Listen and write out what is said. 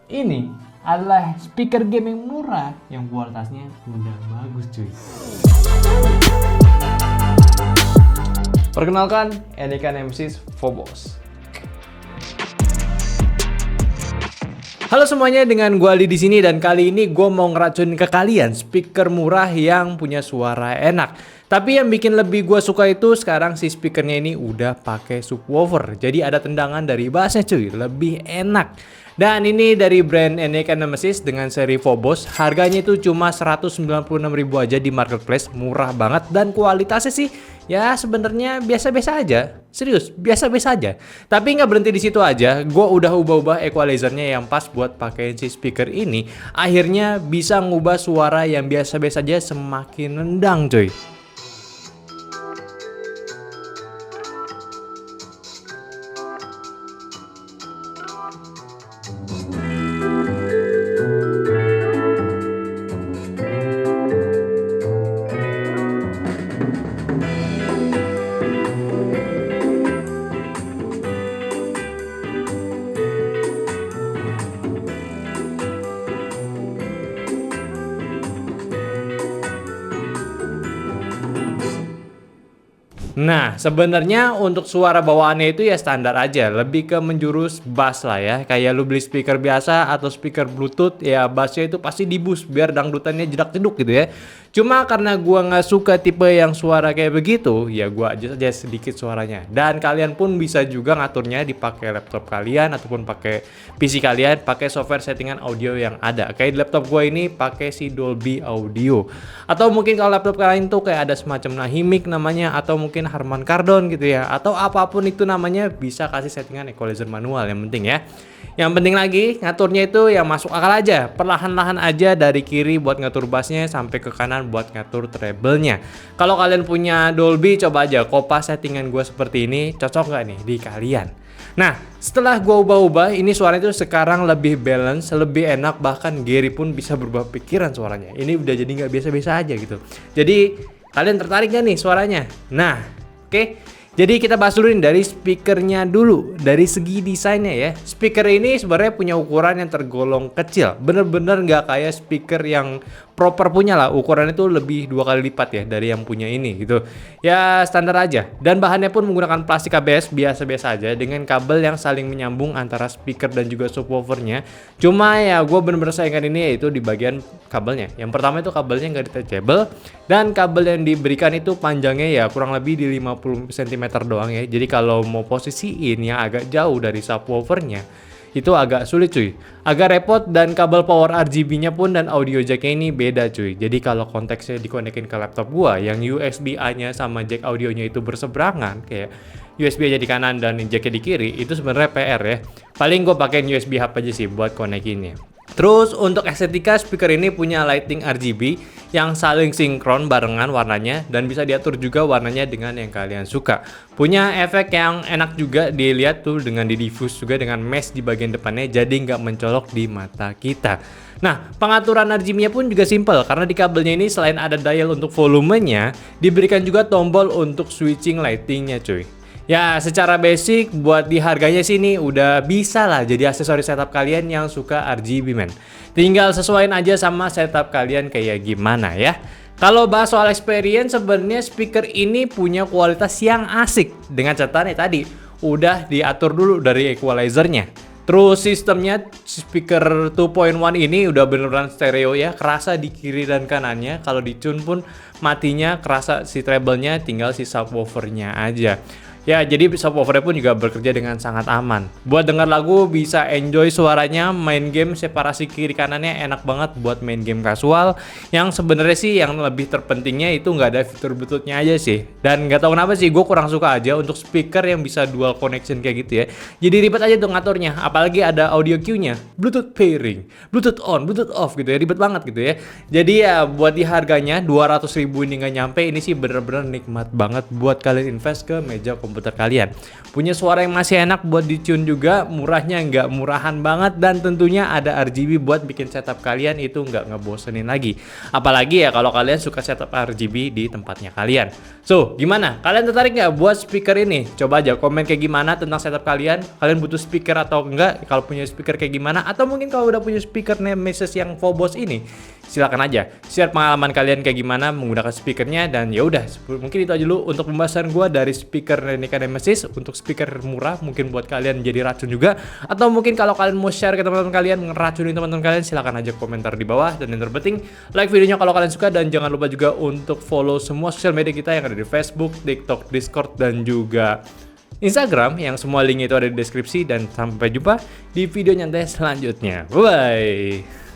Ini adalah speaker gaming murah yang kualitasnya udah bagus cuy. Perkenalkan, Enika Nemesis Phobos. Halo semuanya, dengan gue Aldi di sini dan kali ini gue mau ngeracunin ke kalian speaker murah yang punya suara enak. Tapi yang bikin lebih gue suka itu sekarang si speakernya ini udah pakai subwoofer. Jadi ada tendangan dari bassnya cuy, lebih enak. Dan ini dari brand Enika Nemesis dengan seri Phobos. Harganya itu cuma 196.000 aja di marketplace, murah banget dan kualitasnya sih ya sebenarnya biasa-biasa aja. Serius, biasa-biasa aja. Tapi nggak berhenti di situ aja. Gue udah ubah-ubah equalizernya yang pas buat pakein si speaker ini. Akhirnya bisa ngubah suara yang biasa-biasa aja semakin nendang cuy. Nah, sebenarnya untuk suara bawaannya itu ya standar aja, lebih ke menjurus bass lah ya. Kayak lu beli speaker biasa atau speaker Bluetooth, ya bassnya itu pasti di boost biar dangdutannya jedak-jeduk gitu ya. Cuma karena gua nggak suka tipe yang suara kayak begitu, ya gua adjust aja sedikit suaranya. Dan kalian pun bisa juga ngaturnya dipakai laptop kalian ataupun pakai PC kalian, pakai software settingan audio yang ada. Kayak di laptop gua ini pakai si Dolby Audio. Atau mungkin kalau laptop kalian tuh kayak ada semacam Nahimic namanya, atau mungkin Harman Kardon gitu ya, atau apapun itu namanya, bisa kasih settingan equalizer manual yang penting ya. Yang penting lagi ngaturnya itu yang masuk akal aja, perlahan-lahan aja dari kiri buat ngatur bassnya sampai ke kanan buat ngatur treble-nya. Kalau kalian punya Dolby, coba aja kopas settingan gue seperti ini, cocok nggak nih di kalian? Nah, setelah gue ubah-ubah, ini suaranya itu sekarang lebih balance, lebih enak, bahkan Gary pun bisa berubah pikiran suaranya. Ini udah jadi nggak biasa-biasa aja gitu. Jadi kalian tertarik gak nih suaranya? Nah, oke. Jadi kita bahas dulu nih dari speakernya dulu. Dari segi desainnya ya. Speaker ini sebenarnya punya ukuran yang tergolong kecil. Bener-bener nggak kayak speaker yang proper punya lah. Ukurannya itu lebih 2 kali lipat ya dari yang punya ini gitu. Ya standar aja. Dan bahannya pun menggunakan plastik ABS biasa-biasa aja dengan kabel yang saling menyambung antara speaker dan juga subwoofernya. Cuma ya gue bener-bener sayangkan ini yaitu di bagian kabelnya. Yang pertama itu kabelnya nggak detachable dan kabel yang diberikan itu panjangnya ya kurang lebih di 50 cm doang ya. Jadi kalau mau posisiin yang agak jauh dari subwoofernya itu agak sulit cuy, agak repot. Dan kabel power RGB-nya pun dan audio jack-nya ini beda cuy. Jadi kalau konteksnya dikonekin ke laptop gua yang USB-A-nya sama jack audionya itu berseberangan, kayak USB aja di kanan dan jack-nya di kiri, itu sebenarnya PR ya. Paling gue pakai USB hub aja sih buat konekinnya. Terus untuk estetika, speaker ini punya lighting RGB yang saling sinkron barengan warnanya dan bisa diatur juga warnanya dengan yang kalian suka. Punya efek yang enak juga dilihat tuh dengan di diffuse juga dengan mesh di bagian depannya, jadi nggak mencolok di mata kita. Nah, pengaturan RGB-nya pun juga simple karena di kabelnya ini selain ada dial untuk volumenya, diberikan juga tombol untuk switching lightingnya cuy. Ya secara basic buat di harganya sih ini udah bisa lah jadi aksesoris setup kalian yang suka RGB men. Tinggal sesuaiin aja sama setup kalian kayak gimana ya. Kalau bahas soal experience, sebenarnya speaker ini punya kualitas yang asik. Dengan catatannya tadi udah diatur dulu dari equalizernya. Terus sistemnya speaker 2.1 ini udah beneran stereo ya, kerasa di kiri dan kanannya. Kalau di tune pun matinya kerasa si treble-nya, tinggal si subwoofernya aja. Ya, jadi subwoofernya pun juga bekerja dengan sangat aman. Buat dengar lagu bisa enjoy suaranya, main game separasi kiri kanannya enak banget buat main game kasual. Yang sebenarnya sih yang lebih terpentingnya itu nggak ada fitur Bluetooth-nya aja sih. Dan nggak tahu kenapa sih gue kurang suka aja untuk speaker yang bisa dual connection kayak gitu ya. Jadi ribet aja tuh ngaturnya, apalagi ada audio cue-nya, Bluetooth pairing, Bluetooth on, Bluetooth off gitu ya, ribet banget gitu ya. Jadi ya buat di harganya 200.000 ini nggak nyampe, ini sih bener-bener nikmat banget buat kalian invest ke meja komputer komputer kalian. Punya suara yang masih enak buat di-tune juga, murahnya nggak murahan banget, dan tentunya ada RGB buat bikin setup kalian itu nggak ngebosenin lagi. Apalagi ya kalau kalian suka setup RGB di tempatnya kalian. So, gimana? Kalian tertarik nggak buat speaker ini? Coba aja komen kayak gimana tentang setup kalian. Kalian butuh speaker atau enggak? Kalau punya speaker kayak gimana? Atau mungkin kalau udah punya speaker Nemesis yang Phobos ini, silakan aja share pengalaman kalian kayak gimana menggunakan speakernya. Dan ya udah, mungkin itu aja dulu untuk pembahasan gue dari speaker Renica Nemesis. Untuk speaker murah mungkin buat kalian jadi racun juga, atau mungkin kalau kalian mau share ke teman-teman kalian, ngeracunin teman-teman kalian, silakan aja komentar di bawah. Dan yang terpenting, like videonya kalau kalian suka, dan jangan lupa juga untuk follow semua sosial media kita yang ada di Facebook, TikTok, Discord, dan juga Instagram, yang semua link itu ada di deskripsi. Dan sampai jumpa di video nyantai selanjutnya. Bye bye.